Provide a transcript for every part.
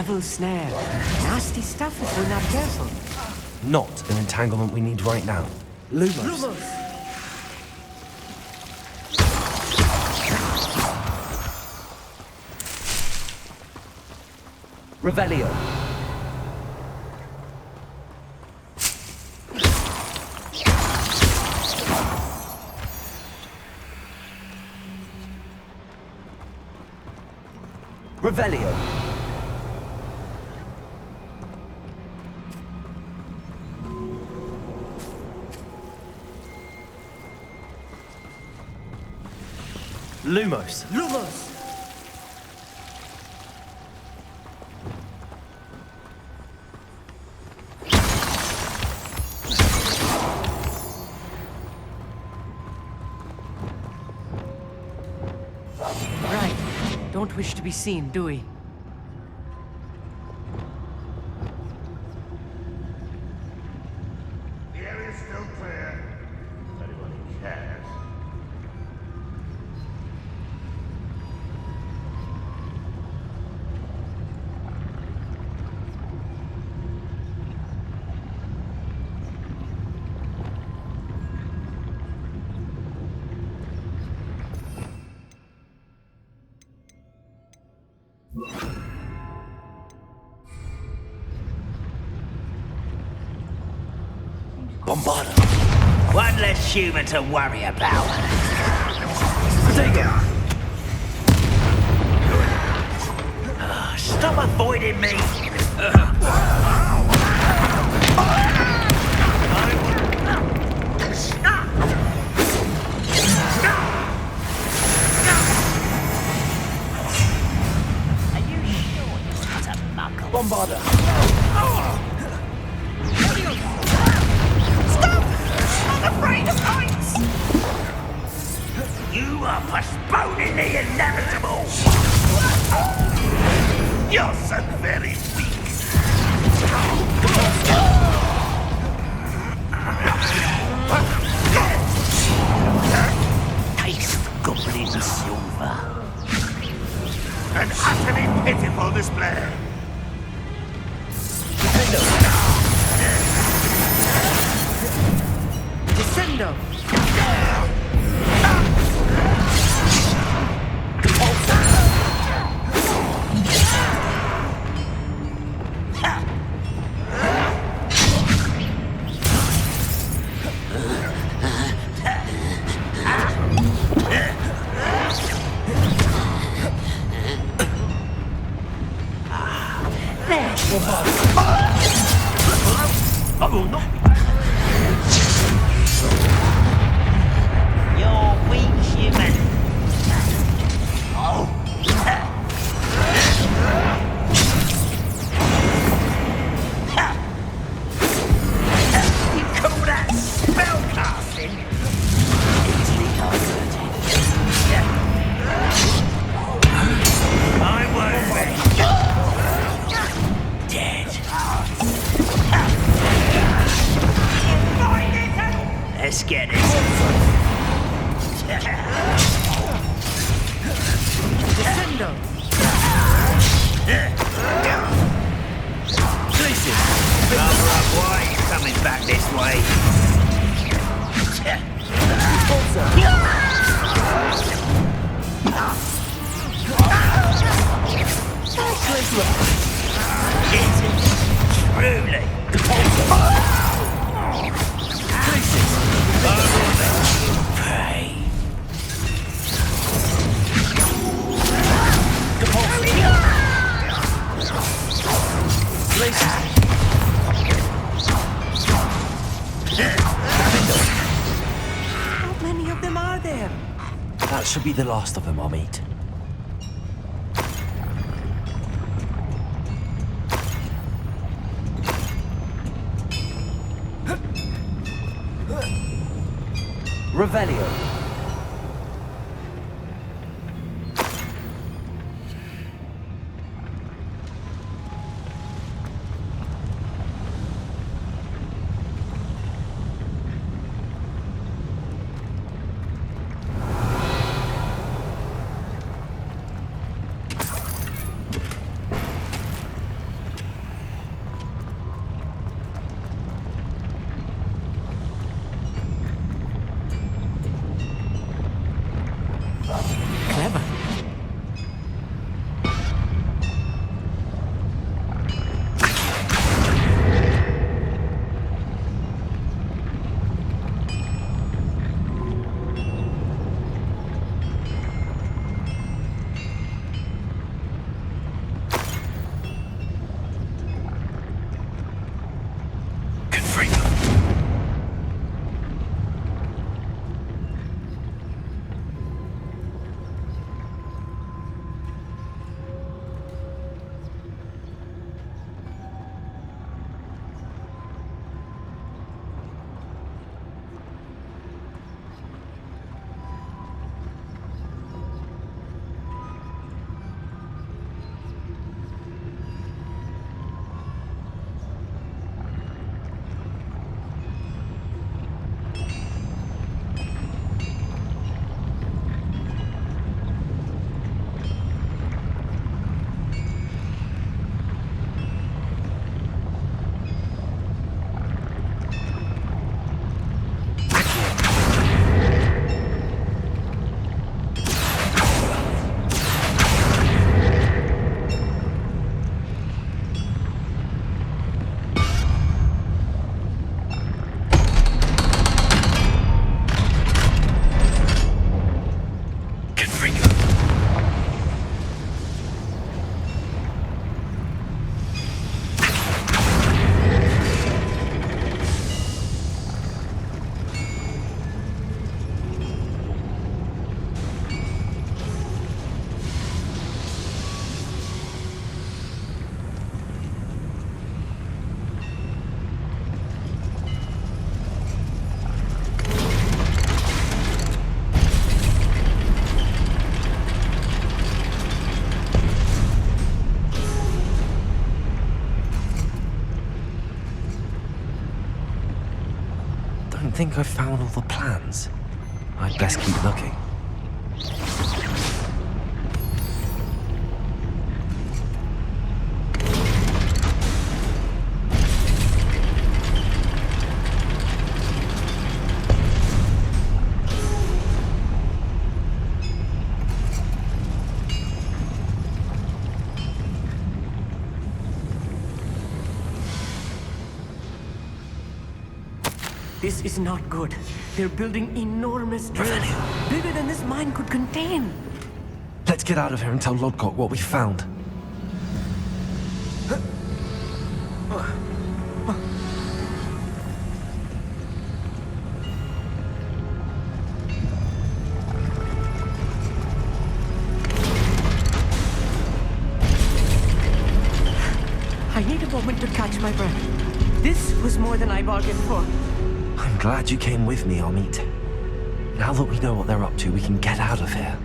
Devil's snare. Nasty stuff if we're not careful. Not an entanglement we need right now. Lumos. Revelio. Revelio. Lumos. Lumos! Right. Don't wish to be seen, do we? The area's still clear. If anyone cares. Bombarda. One less human to worry about. Take it. Stop avoiding me! Are you sure you're not a muggle? Bombarda. You are postponing the inevitable! You're so very weak. Taste goblin silver. An utterly pitiful display. Descendo! You're weak, human. You call that spellcasting? Easily diverted. I won't be dead. Let's get it. Descendo! Cover up, why are you coming back this way? Truly. Pray. How many of them are there? That should be the last of them I'll meet. Revelio. don't think I've found all the plans. I'd best keep looking. This is not good. They're building enormous drills, bigger than this mine could contain. Let's get out of here and tell Lodgok what we found. I need a moment to catch my breath. This was more than I bargained for. I'm glad you came with me, Amit. Now that we know what they're up to, we can get out of here.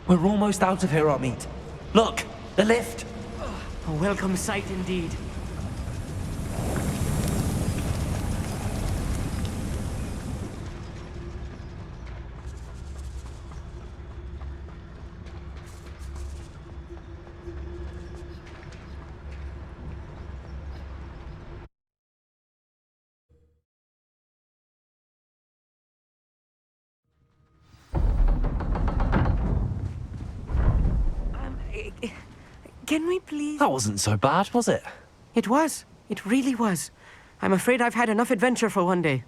We're almost out of here, Amit. Look, the lift. A welcome sight indeed. Can we please? That wasn't so bad, was it? It was. It really was. I'm afraid I've had enough adventure for one day.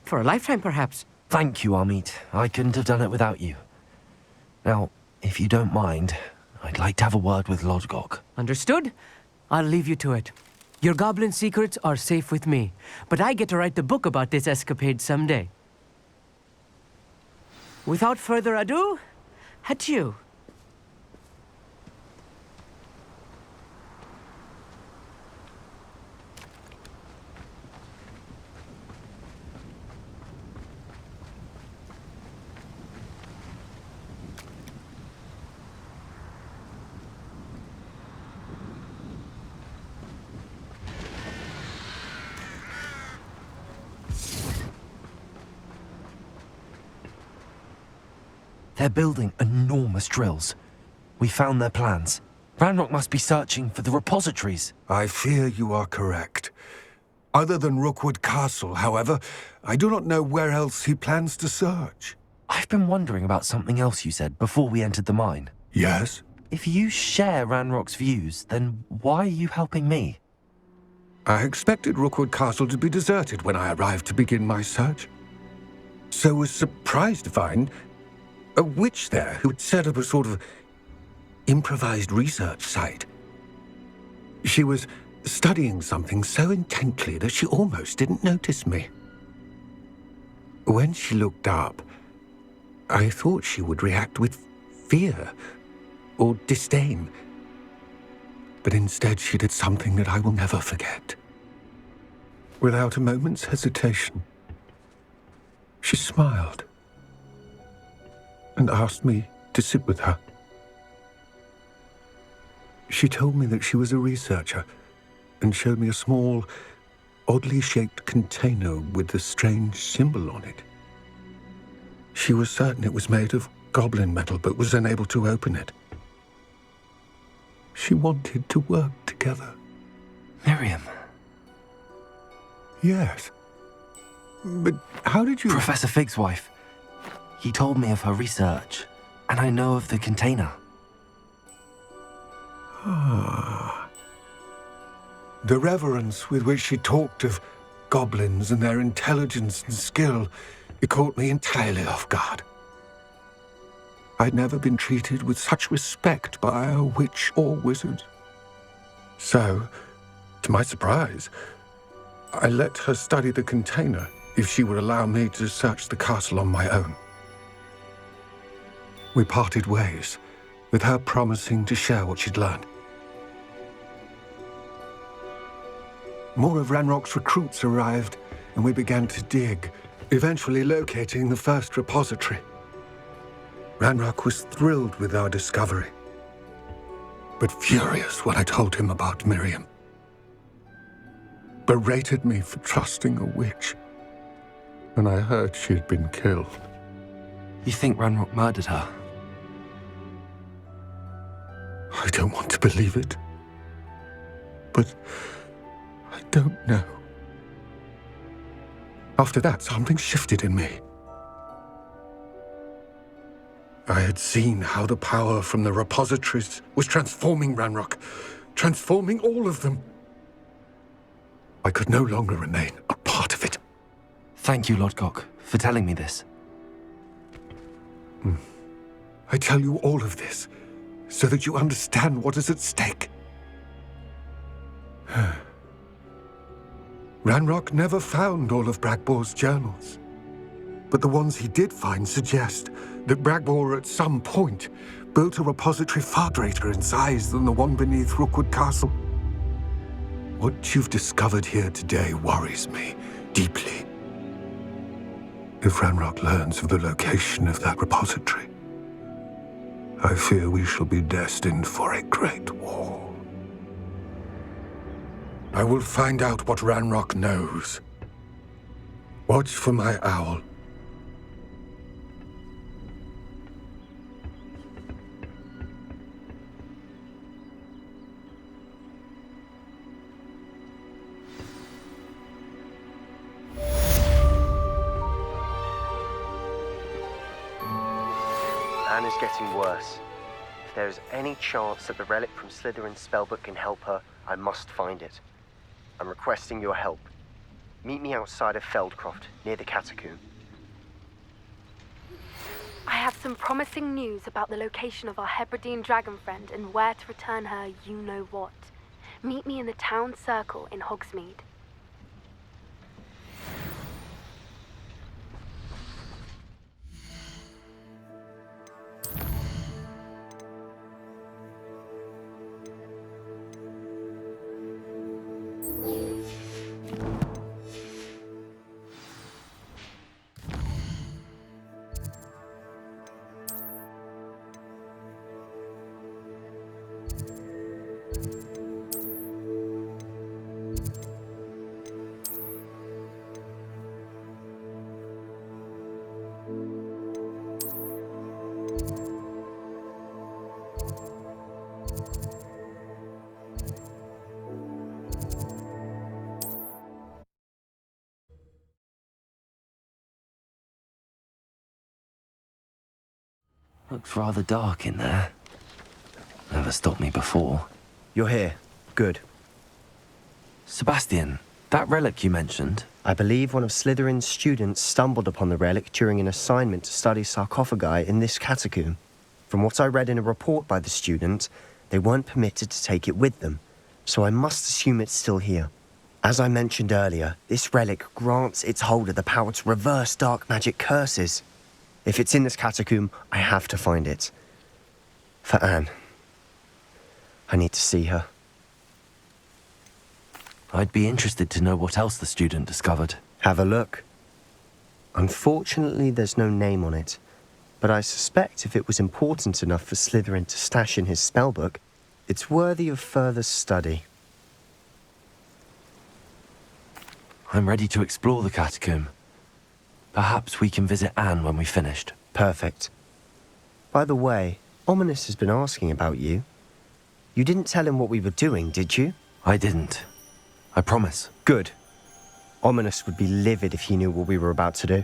For a lifetime, perhaps. Thank you, Amit. I couldn't have done it without you. Now, if you don't mind, I'd like to have a word with Lodgok. Understood? I'll leave you to it. Your goblin secrets are safe with me, but I get to write the book about this escapade someday. Without further ado, adieu. They're building enormous drills. We found their plans. Ranrock must be searching for the repositories. I fear you are correct. Other than Rookwood Castle, however, I do not know where else he plans to search. I've been wondering about something else you said before we entered the mine. Yes? If you share Ranrock's views, then why are you helping me? I expected Rookwood Castle to be deserted when I arrived to begin my search. So was surprised to find a witch there who had set up a sort of improvised research site. She was studying something so intently that she almost didn't notice me. When she looked up, I thought she would react with fear or disdain. But instead she did something that I will never forget. Without a moment's hesitation, she smiled and asked me to sit with her. She told me that she was a researcher and showed me a small, oddly shaped container with a strange symbol on it. She was certain it was made of goblin metal, but was unable to open it. She wanted to work together. Miriam. Yes. But how did you... Professor Fig's wife. He told me of her research, and I know of the container. Ah. The reverence with which she talked of goblins and their intelligence and skill, it caught me entirely off guard. I'd never been treated with such respect by a witch or wizard. So, to my surprise, I let her study the container if she would allow me to search the castle on my own. We parted ways, with her promising to share what she'd learned. More of Ranrock's recruits arrived, and we began to dig, eventually locating the first repository. Ranrock was thrilled with our discovery, but furious when I told him about Miriam. Berated me for trusting a witch when I heard she'd been killed. You think Ranrock murdered her? I don't want to believe it, but I don't know. After that, something shifted in me. I had seen how the power from the repositories was transforming Ranrock, transforming all of them. I could no longer remain a part of it. Thank you, Lodgok, for telling me this. I tell you all of this so that you understand what is at stake. Ranrock never found all of Bragbor's journals, but the ones he did find suggest that Bragbor at some point built a repository far greater in size than the one beneath Rookwood Castle. What you've discovered here today worries me deeply. If Ranrock learns of the location of that repository, I fear we shall be destined for a great war. I will find out what Ranrock knows. Watch for my owl. Anne is getting worse. If there is any chance that the relic from Slytherin's spellbook can help her, I must find it. I'm requesting your help. Meet me outside of Feldcroft, near the catacomb. I have some promising news about the location of our Hebridean dragon friend and where to return her you-know-what. Meet me in the town circle in Hogsmeade. Looks rather dark in there. Never stopped me before. You're here. Good. Sebastian, that relic you mentioned, I believe one of Slytherin's students stumbled upon the relic during an assignment to study sarcophagi in this catacomb. From what I read in a report by the student, they weren't permitted to take it with them, so I must assume it's still here. As I mentioned earlier, this relic grants its holder the power to reverse dark magic curses. If it's in this catacomb, I have to find it. For Anne. I need to see her. I'd be interested to know what else the student discovered. Have a look. Unfortunately, there's no name on it, but I suspect if it was important enough for Slytherin to stash in his spellbook, it's worthy of further study. I'm ready to explore the catacomb. Perhaps we can visit Anne when we've finished. Perfect. By the way, Ominous has been asking about you. You didn't tell him what we were doing, did you? I didn't. I promise. Good. Ominous would be livid if he knew what we were about to do.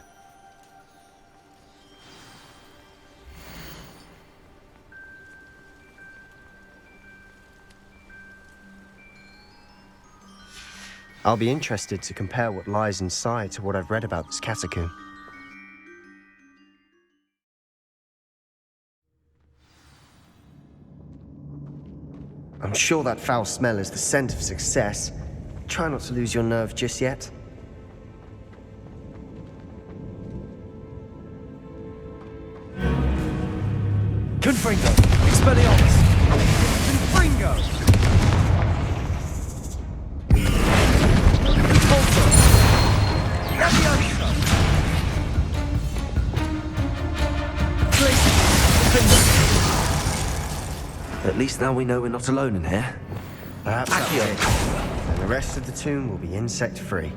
I'll be interested to compare what lies inside to what I've read about this catacomb. I'm sure that foul smell is the scent of success. Try not to lose your nerve just yet. Confringo! Expelliarmus! Confringo! Convolto! Levioso! At least now we know we're not alone in here. Perhaps that's it. And the rest of the tomb will be insect-free.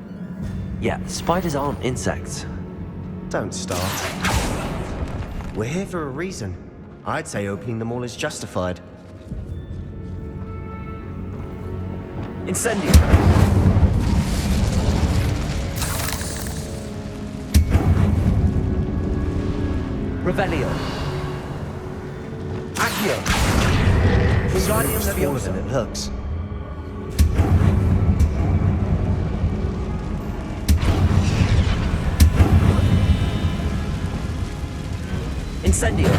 Yeah, spiders aren't insects. Don't start. We're here for a reason. I'd say opening them all is justified. Incendio! Revelio! Accio! Wingardium Smaller Leviosa! than it looks. Incendio!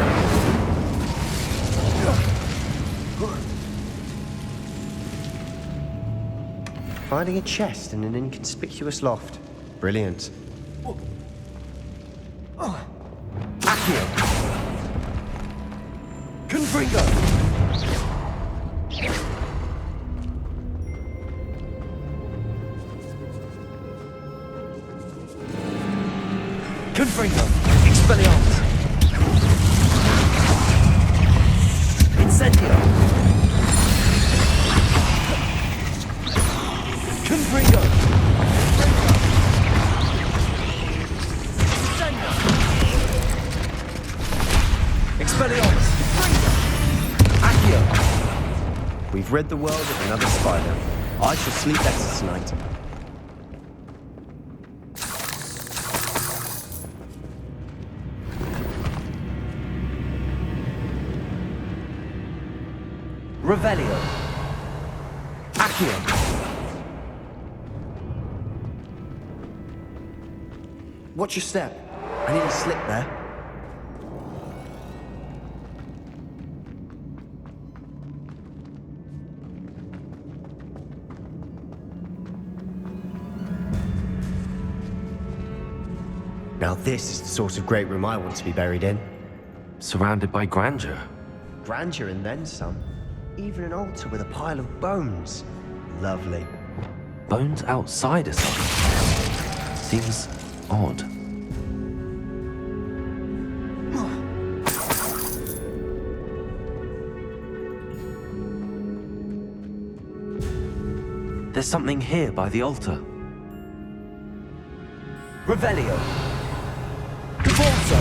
Finding a chest in an inconspicuous loft. Brilliant. Accio! Confringo! Confringo! Expelliarmus! Incendio! Confringo! Expelliarmus! Accio! We've rid the world of another spider. I shall sleep better tonight. Revelio! Accio! Watch your step. I nearly slipped there. Now this is the sort of great room I want to be buried in. Surrounded by grandeur. Grandeur and then some. Even an altar with a pile of bones. Lovely. Bones outside a site. Seems odd. There's something here by the altar. Revelio! Convolto!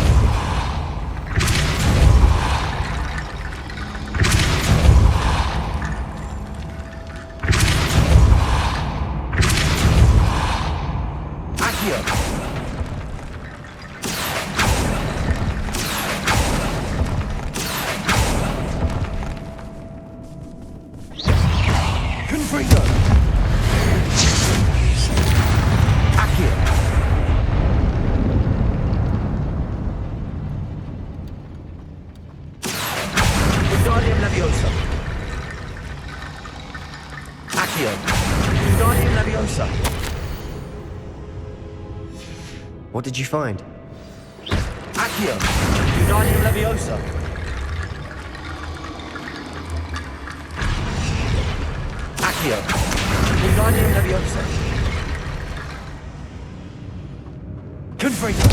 Accio! Confringo! Accio! Wingardium Leviosa! Accio! Wingardium Leviosa! What did you find? Accio! Wingardium Leviosa! Accio! Wingardium Leviosa! Confringo!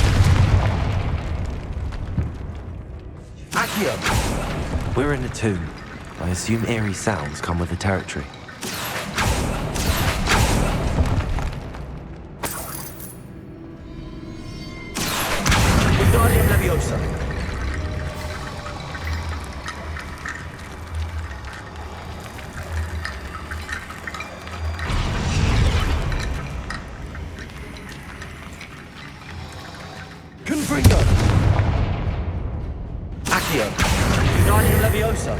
Accio! We're in a tomb. I assume eerie sounds come with the territory. Wingardium Leviosa! Confringo! Accio! Wingardium Leviosa!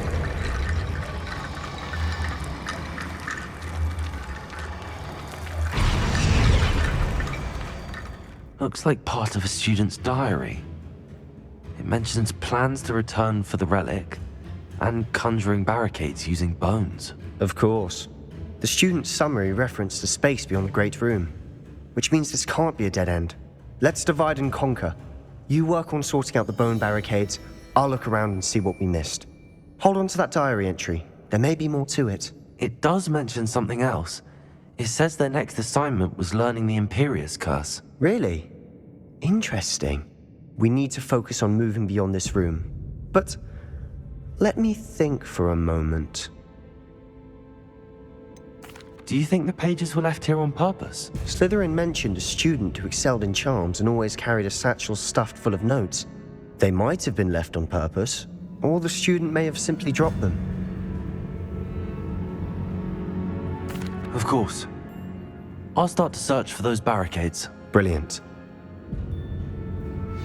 Looks like part of a student's diary. It mentions plans to return for the relic and conjuring barricades using bones. Of course. The student's summary referenced a space beyond the Great Room, which means this can't be a dead end. Let's divide and conquer. You work on sorting out the bone barricades, I'll look around and see what we missed. Hold on to that diary entry. There may be more to it. It does mention something else. It says their next assignment was learning the Imperious Curse. Really? Interesting. We need to focus on moving beyond this room. But let me think for a moment. Do you think the pages were left here on purpose? Slytherin mentioned a student who excelled in charms and always carried a satchel stuffed full of notes. They might have been left on purpose, or the student may have simply dropped them. Of course. I'll start to search for those barricades. Brilliant.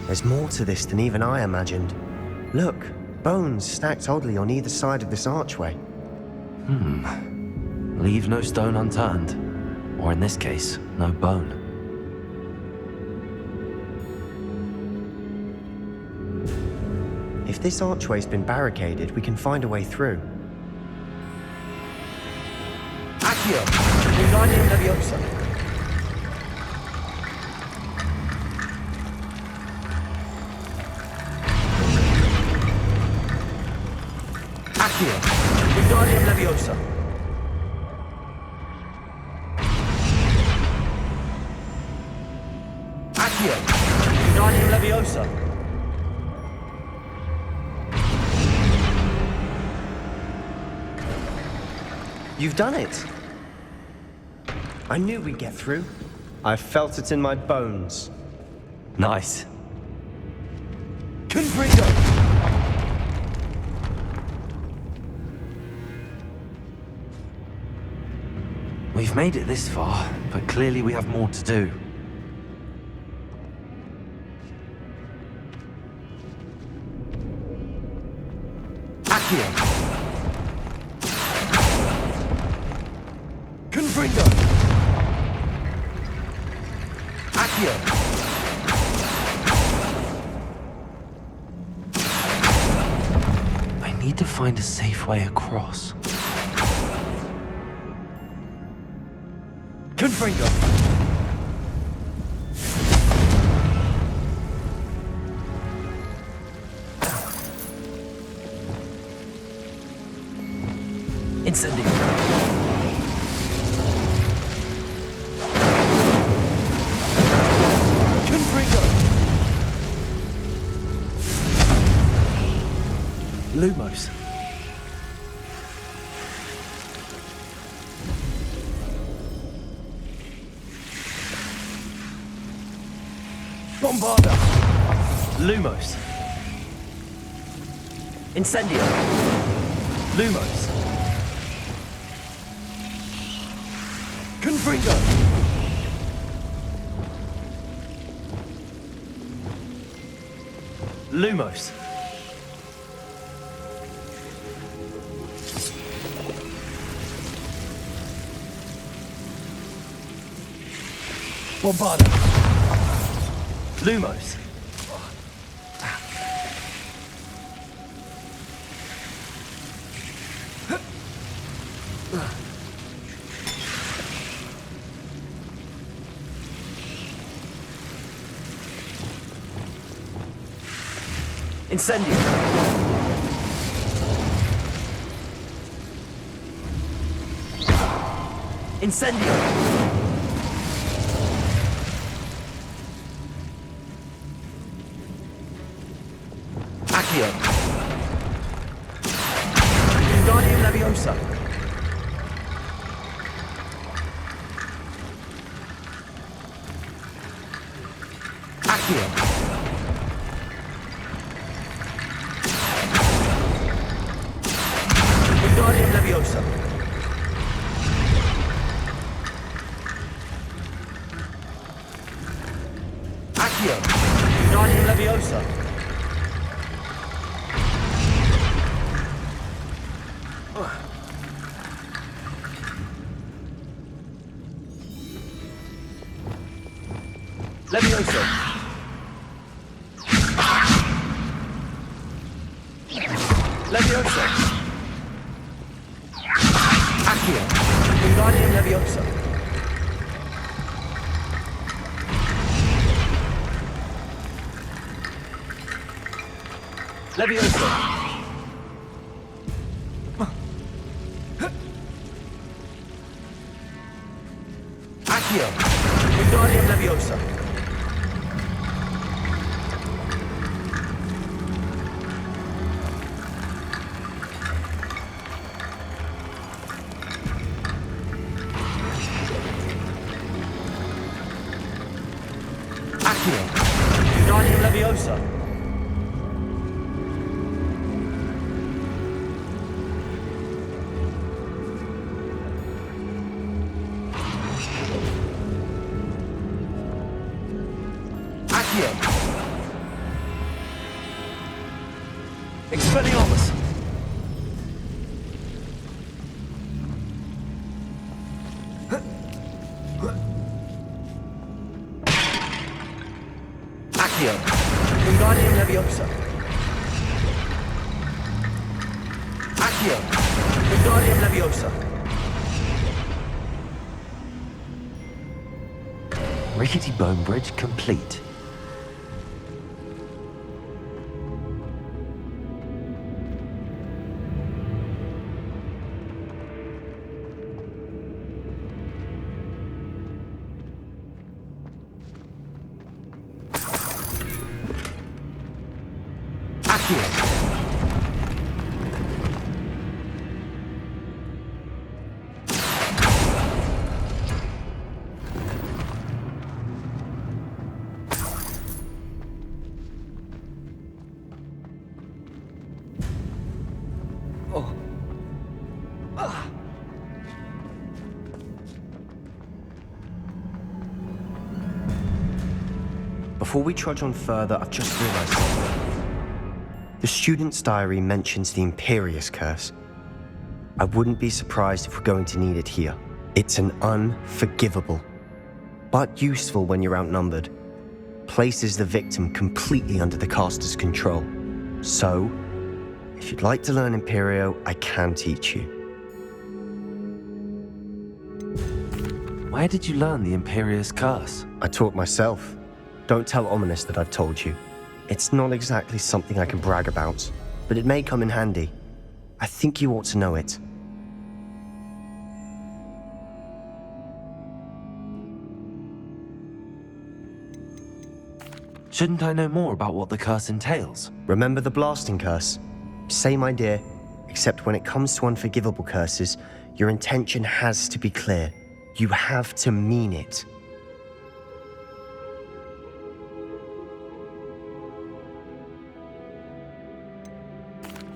There's more to this than even I imagined. Look, bones stacked oddly on either side of this archway. Leave no stone unturned. Or in this case, no bone. If this archway's been barricaded, we can find a way through. Accio! Wingardium Leviosa! Accio! Wingardium Leviosa! Accio! Wingardium Leviosa! You've done it! I knew we'd get through. I felt it in my bones. Nice. Confringo! We've made it this far, but clearly we have more to do. Accio! Confringo! Accio! I need to find a safe way across. Confringo! Incendio! Lumos. Bombarda. Lumos. Incendio. Lumos. Confringo. Lumos. Bombarda. Lumos. Incendio. Incendio. Accio. Wingardium Leviosa. Accio. Wingardium Leviosa. Accio. Wingardium Leviosa. Leviosa. Leviosa. Accio. Wingardium Leviosa. Leviosa. Accio. Wingardium Leviosa. Accio. Wingardium Leviosa. Accio. Expelliarmus. Accio. Wingardium Leviosa. Accio. Wingardium Leviosa. Rickety bone bridge complete. Accio. Before we trudge on further, I've just realized something. The student's diary mentions the Imperious Curse. I wouldn't be surprised if we're going to need it here. It's an unforgivable, but useful when you're outnumbered. Places the victim completely under the caster's control. So, if you'd like to learn Imperio, I can teach you. Where did you learn the Imperious Curse? I taught myself. Don't tell Ominous that I've told you. It's not exactly something I can brag about, but it may come in handy. I think you ought to know it. Shouldn't I know more about what the curse entails? Remember the blasting curse? Same idea, except when it comes to unforgivable curses, your intention has to be clear. You have to mean it.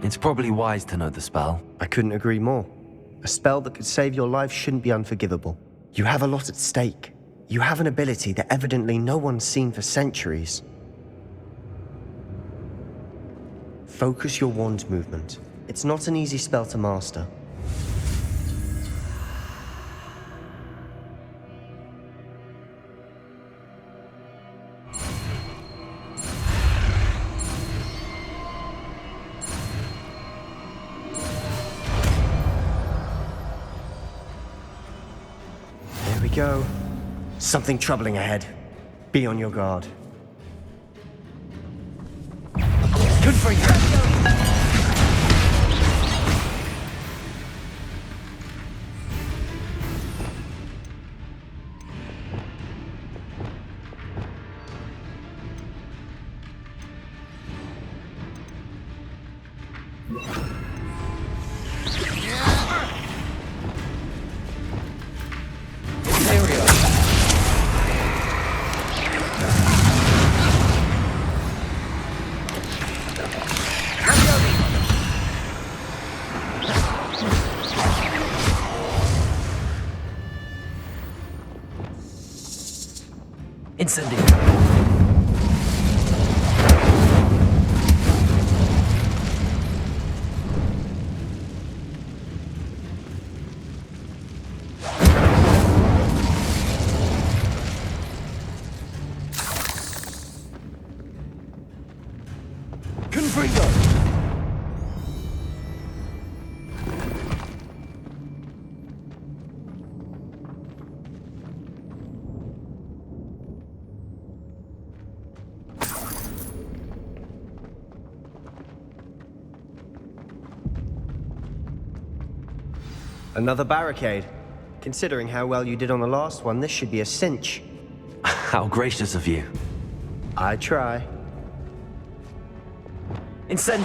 It's probably wise to know the spell. I couldn't agree more. A spell that could save your life shouldn't be unforgivable. You have a lot at stake. You have an ability that evidently no one's seen for centuries. Focus your wand movement. It's not an easy spell to master. There we go. Something troubling ahead. Be on your guard. Good for you! Incendio. Confringo. Another barricade. Considering how well you did on the last one, this should be a cinch. How gracious of you. I try. Incendio!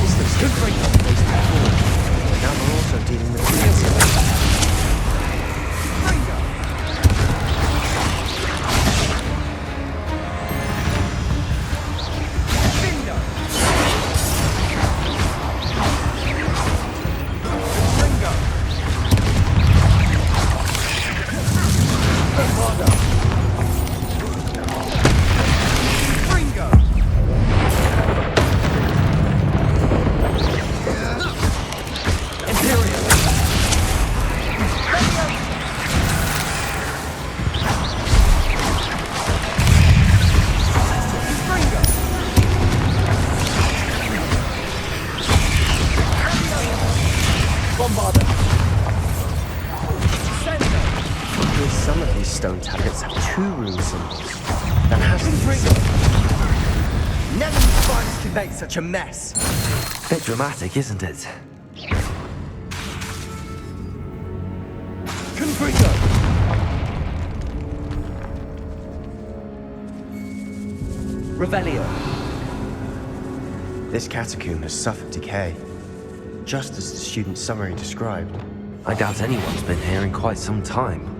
This looks good for you. Now we're also dealing with the Some of these stone tablets have 2 rune symbols. That has to be so. Never knew spiders could make such a mess. Bit dramatic, isn't it? Confringo! Revelio. This catacomb has suffered decay, just as the student's summary described. I doubt anyone's been here in quite some time.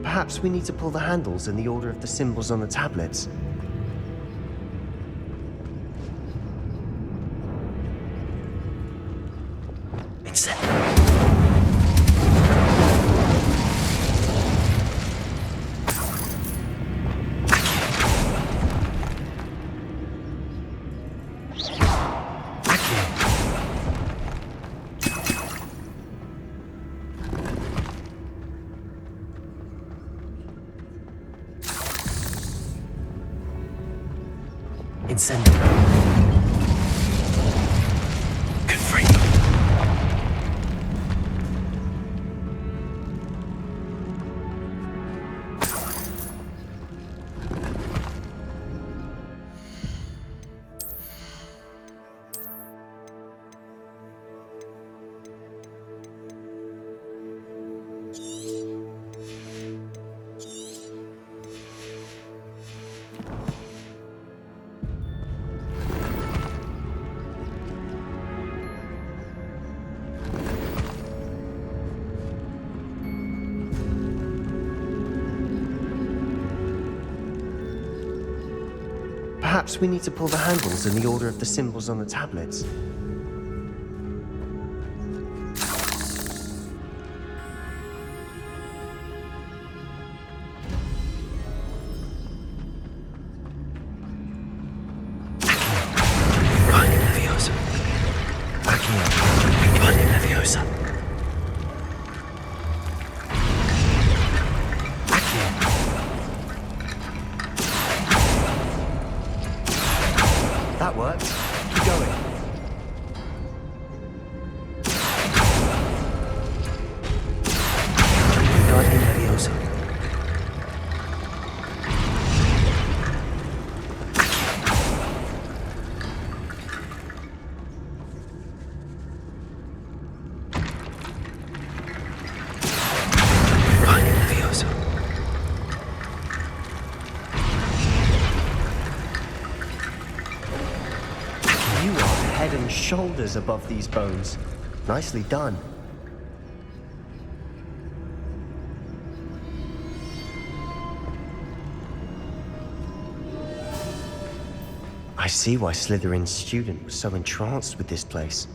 Perhaps we need to pull the handles in the order of the symbols on the tablets. Incendio. Confringo. Perhaps we need to pull the handles in the order of the symbols on the tablets. That worked. Keep going. Guardian Leviosa. Guardian Leviosa. You are head and shoulders above these bones. Nicely done. I see why Slytherin's student was so entranced with this place.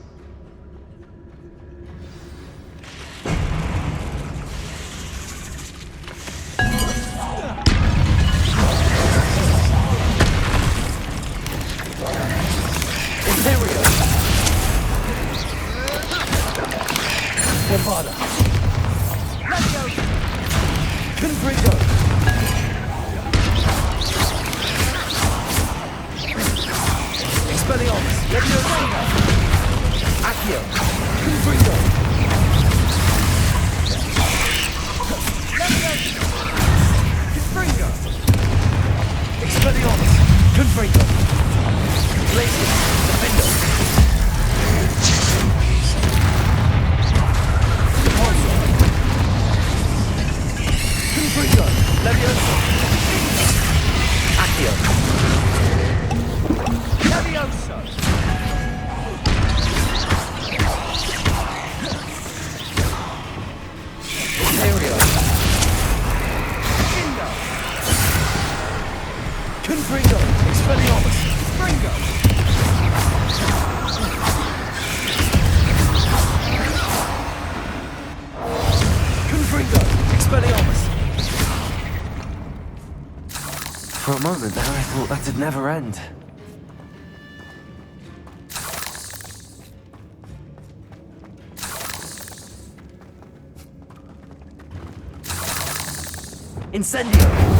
For a moment there, I thought that'd never end. Incendio!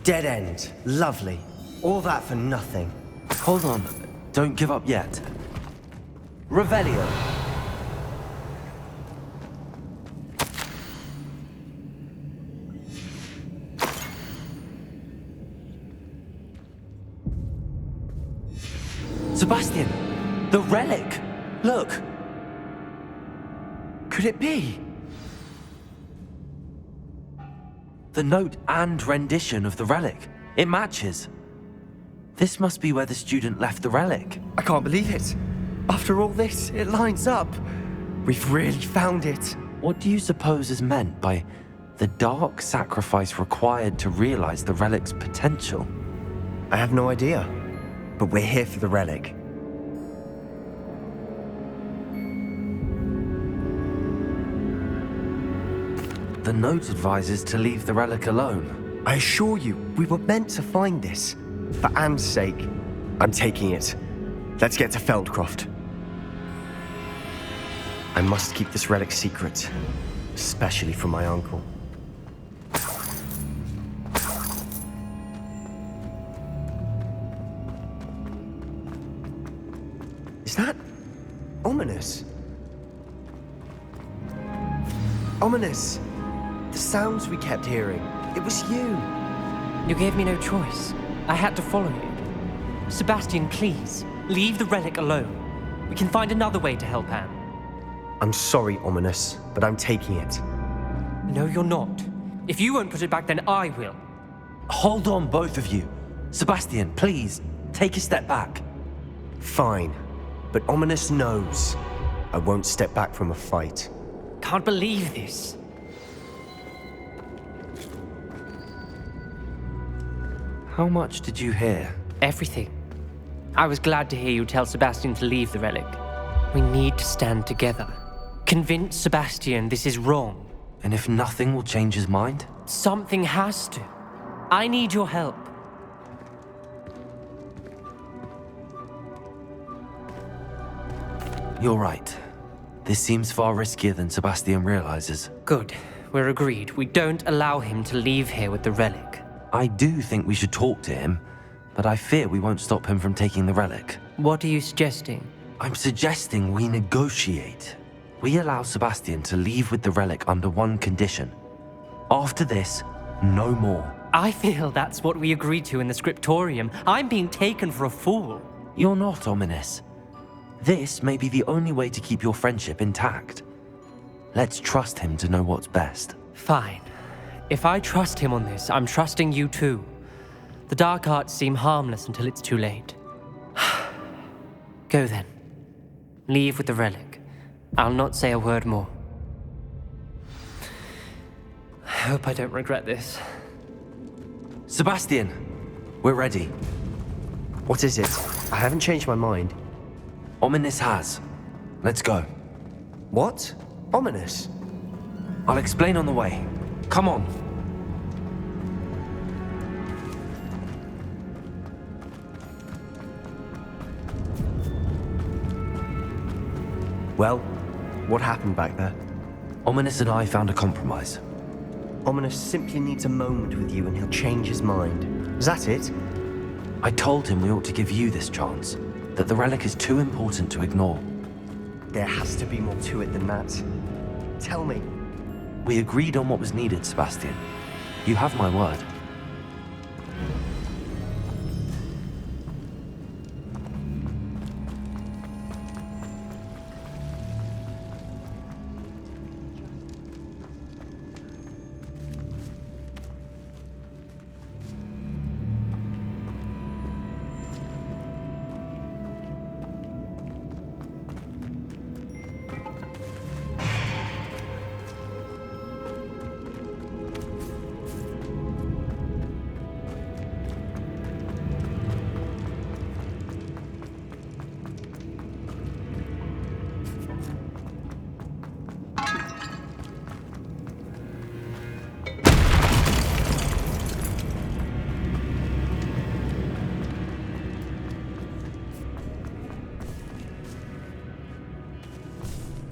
Dead end. Lovely. All that for nothing. Hold on. Don't give up yet. Revelio. Sebastian! The relic! Look! Could it be? The note and rendition of the relic. It matches. This must be where the student left the relic. I can't believe it. After all this, it lines up. We've really found it. What do you suppose is meant by the dark sacrifice required to realize the relic's potential? I have no idea. But we're here for the relic. The note advises to leave the relic alone. I assure you, we were meant to find this. For Anne's sake, I'm taking it. Let's get to Feldcroft. I must keep this relic secret, especially from my uncle. Is that ominous? Ominous! The sounds we kept hearing. It was you. You gave me no choice. I had to follow you. Sebastian, please, leave the relic alone. We can find another way to help Anne. I'm sorry, Ominous, but I'm taking it. No, you're not. If you won't put it back, then I will. Hold on, both of you. Sebastian, please, take a step back. Fine, but Ominous knows I won't step back from a fight. Can't believe this. How much did you hear? Everything. I was glad to hear you tell Sebastian to leave the relic. We need to stand together. Convince Sebastian this is wrong. And if nothing will change his mind? Something has to. I need your help. You're right. This seems far riskier than Sebastian realizes. Good. We're agreed. We don't allow him to leave here with the relic. I do think we should talk to him, but I fear we won't stop him from taking the relic. What are you suggesting? I'm suggesting we negotiate. We allow Sebastian to leave with the relic under one condition. After this, no more. I feel that's what we agreed to in the scriptorium. I'm being taken for a fool. You're not, Ominous. This may be the only way to keep your friendship intact. Let's trust him to know what's best. Fine. If I trust him on this, I'm trusting you too. The dark arts seem harmless until it's too late. Go then. Leave with the relic. I'll not say a word more. I hope I don't regret this. Sebastian, we're ready. What is it? I haven't changed my mind. Ominous has. Let's go. What? Ominous? I'll explain on the way. Come on. Well, what happened back there? Ominous and I found a compromise. Ominous simply needs a moment with you and he'll change his mind. Is that it? I told him we ought to give you this chance, that the relic is too important to ignore. There has to be more to it than that. Tell me. We agreed on what was needed, Sebastian. You have my word.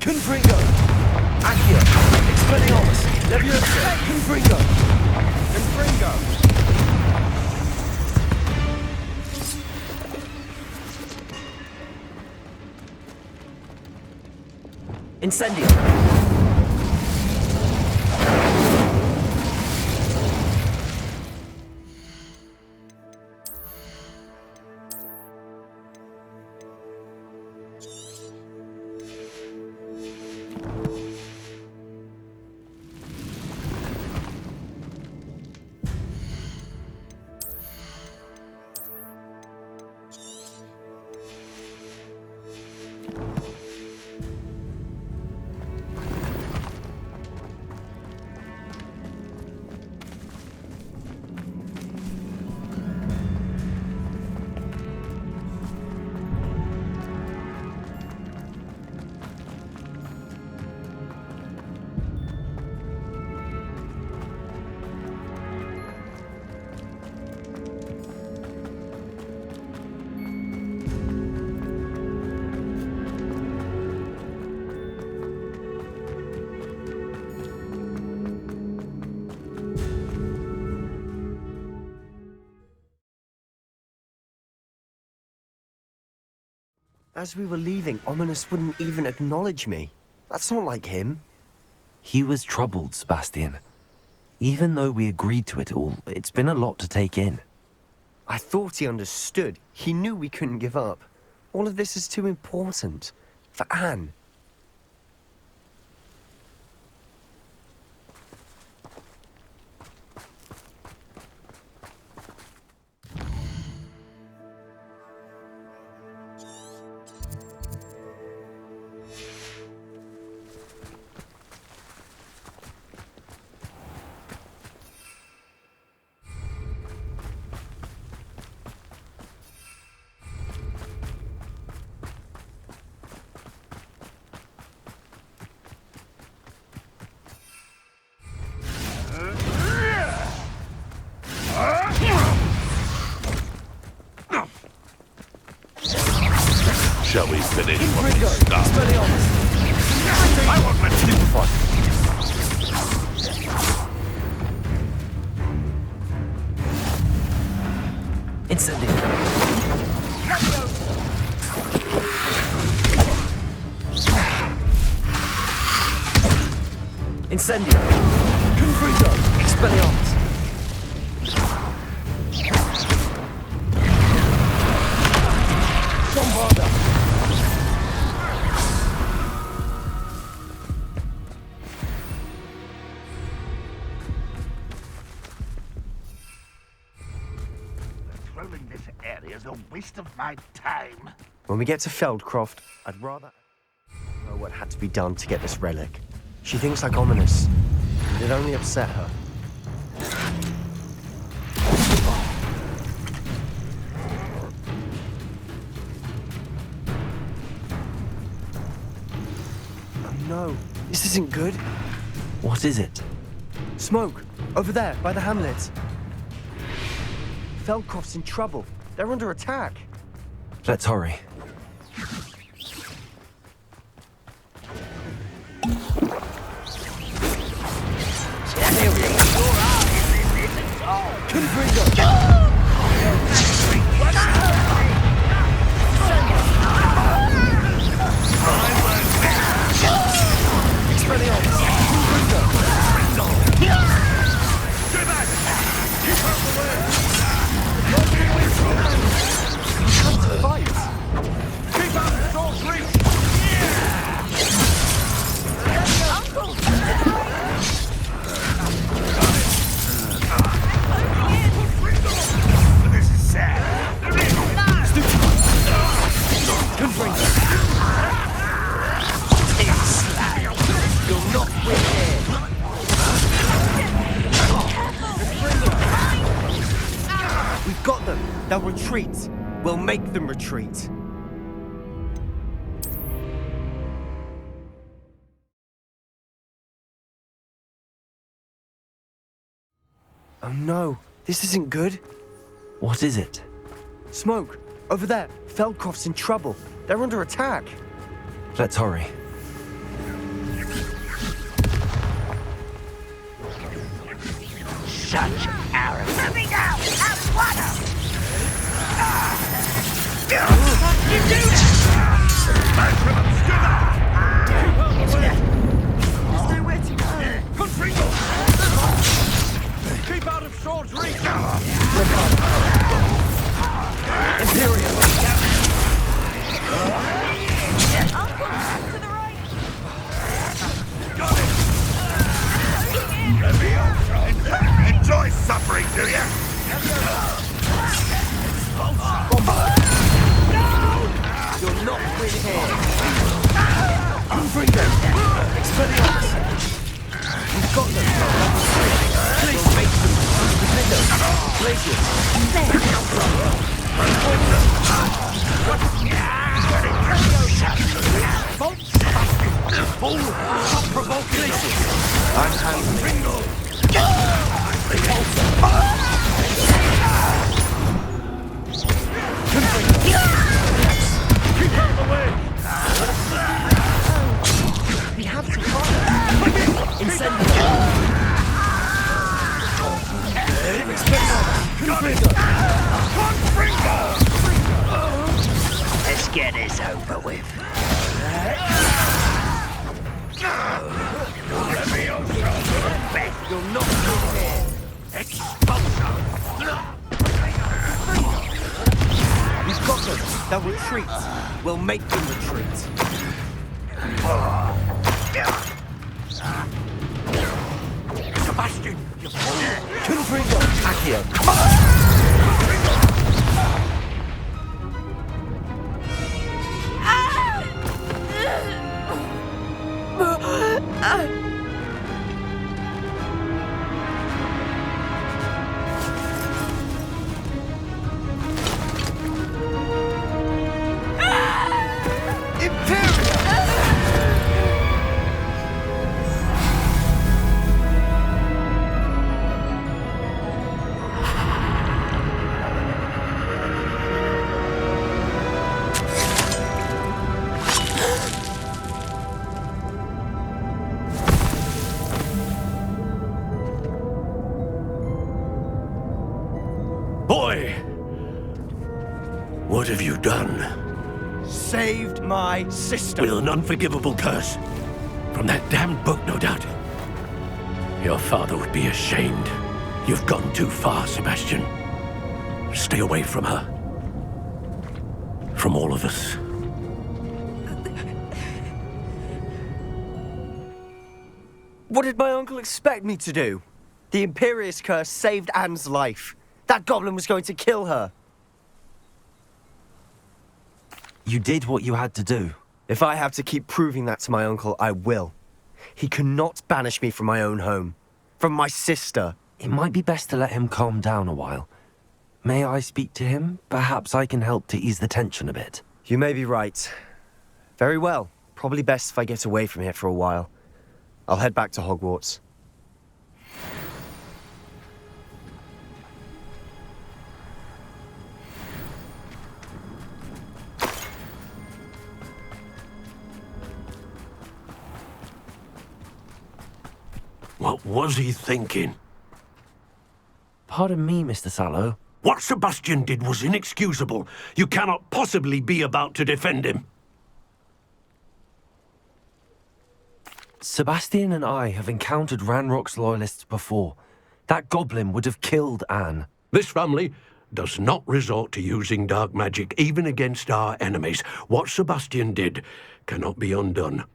Confringo! Accio! Expelliarmus! Leviosa! Confringo! Confringo! Incendio! As we were leaving, Ominous wouldn't even acknowledge me. That's not like him. He was troubled, Sebastian. Even though we agreed to it all, it's been a lot to take in. I thought he understood. He knew we couldn't give up. All of this is too important. For Anne. Shall we finish what we started? I want my stupefy! Incendio! Incendio! Confringo! Expelliarmus! Bombarda! Patrolling this area is a waste of my time. When we get to Feldcroft, I'd rather... what had to be done to get this relic. She thinks like ominous. It only upset her. Oh no, this isn't good. What is it? Smoke, over there, by the hamlet. Feldcroft's in trouble. They're under attack. Let's hurry. We've got them. They'll retreat. We'll make them retreat. Oh no, this isn't good. What is it? Smoke, over there. Feldcroft's in trouble. They're under attack. Let's hurry. Such arrogance. Let me go! Out of water! You do it! There's nowhere to go. Confringo! Keep out of sword's reach! Imperial! Uncle, to the right. Got it! Enjoy suffering, do you? You're not with here. Confringo! Expelliarmus! We've got them. Please make them. Glaciers. I'm handling. Keep out of the way! We have to fire. Incendiary. Let's get this over with. You're not good here. We've got them. They'll retreat. We'll make them retreat. Sebastian, you fool! Confringo. Accio. Boy! What have you done? Saved my sister. With an unforgivable curse. From that damned book, no doubt. Your father would be ashamed. You've gone too far, Sebastian. Stay away from her. From all of us. What did my uncle expect me to do? The Imperious curse saved Anne's life. That goblin was going to kill her. You did what you had to do. If I have to keep proving that to my uncle, I will. He cannot banish me from my own home. From my sister. It might be best to let him calm down a while. May I speak to him? Perhaps I can help to ease the tension a bit. You may be right. Very well. Probably best if I get away from here for a while. I'll head back to Hogwarts. What was he thinking? Pardon me, Mr. Sallow. What Sebastian did was inexcusable. You cannot possibly be about to defend him. Sebastian and I have encountered Ranrock's loyalists before. That goblin would have killed Anne. This family does not resort to using dark magic even against our enemies. What Sebastian did cannot be undone.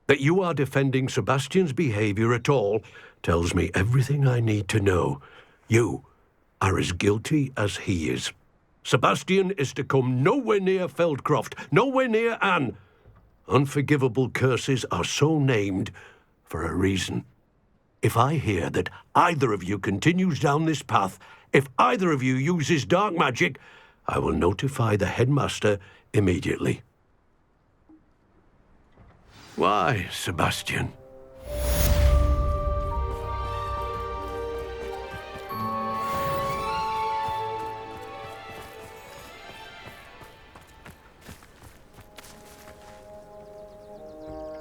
That you are defending Sebastian's behavior at all tells me everything I need to know. You are as guilty as he is. Sebastian is to come nowhere near Feldcroft, nowhere near Anne. Unforgivable curses are so named for a reason. If I hear that either of you continues down this path, if either of you uses dark magic, I will notify the headmaster immediately. Why, Sebastian?